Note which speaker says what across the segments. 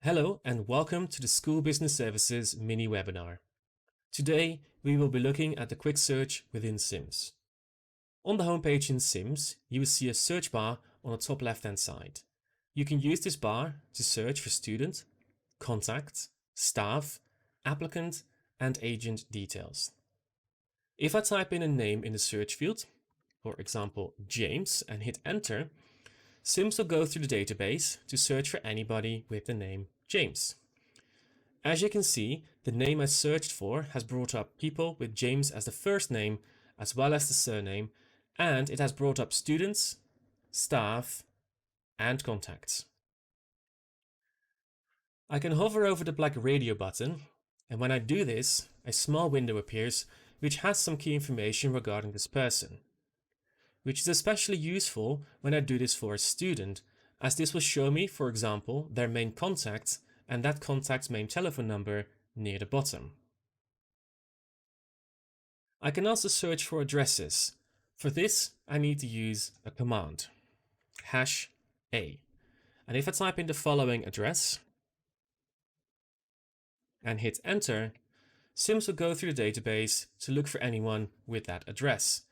Speaker 1: Hello and welcome to the School Business Services mini webinar. Today we will be looking at the quick search within SIMS. On the homepage in SIMS, you will see a search bar on the top left hand side. You can use this bar to search for student, contact, staff, applicant and agent details. If I type in a name in the search field, for example James, and hit enter, SIMS will go through the database to search for anybody with the name James. As you can see, the name I searched for has brought up people with James as the first name as well as the surname, and it has brought up students, staff and contacts. I can hover over the black radio button, and when I do this, a small window appears which has some key information regarding this person, which is especially useful when I do this for a student, as this will show me, for example, their main contact and that contact's main telephone number near the bottom. I can also search for addresses. For this, I need to use a command, #A. And if I type in the following address and hit enter, SIMS will go through the database to look for anyone with that address.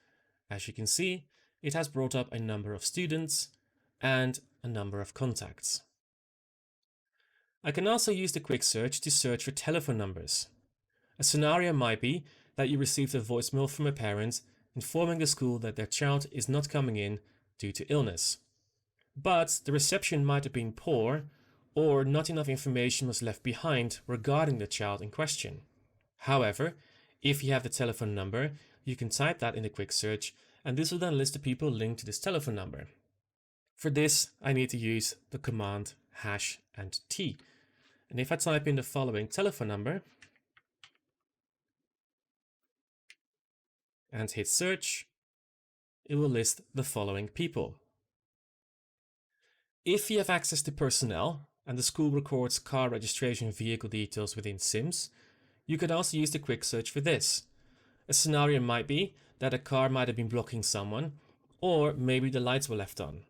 Speaker 1: As you can see, it has brought up a number of students and a number of contacts. I can also use the quick search to search for telephone numbers. A scenario might be that you received a voicemail from a parent informing the school that their child is not coming in due to illness. But the reception might have been poor, or not enough information was left behind regarding the child in question. However, if you have the telephone number, you can type that in the quick search, and this will then list the people linked to this telephone number. For this, I need to use the command #T. And if I type in the following telephone number and hit search, it will list the following people. If you have access to personnel and the school records car registration vehicle details within SIMS, you could also use the quick search for this. A scenario might be that a car might have been blocking someone, or maybe the lights were left on.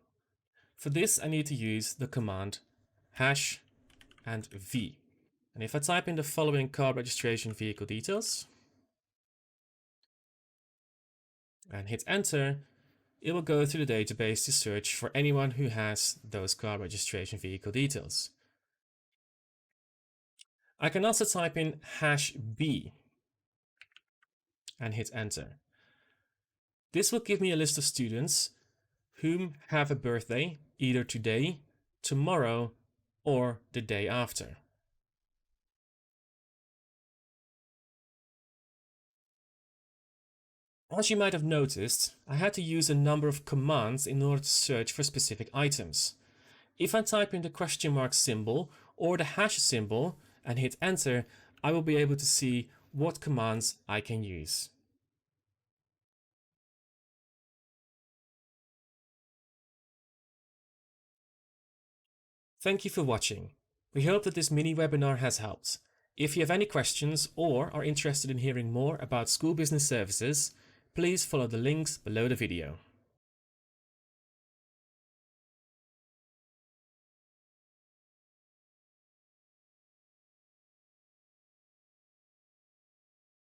Speaker 1: For this, I need to use the command #V. And if I type in the following car registration vehicle details and hit enter, it will go through the database to search for anyone who has those car registration vehicle details. I can also type in #B and hit enter. This will give me a list of students whom have a birthday either today, tomorrow, or the day after. As you might have noticed, I had to use a number of commands in order to search for specific items. If I type in the question mark symbol or the hash symbol and hit enter, I will be able to see what commands I can use. Thank you for watching. We hope that this mini webinar has helped. If you have any questions or are interested in hearing more about school business services, please follow the links below the video.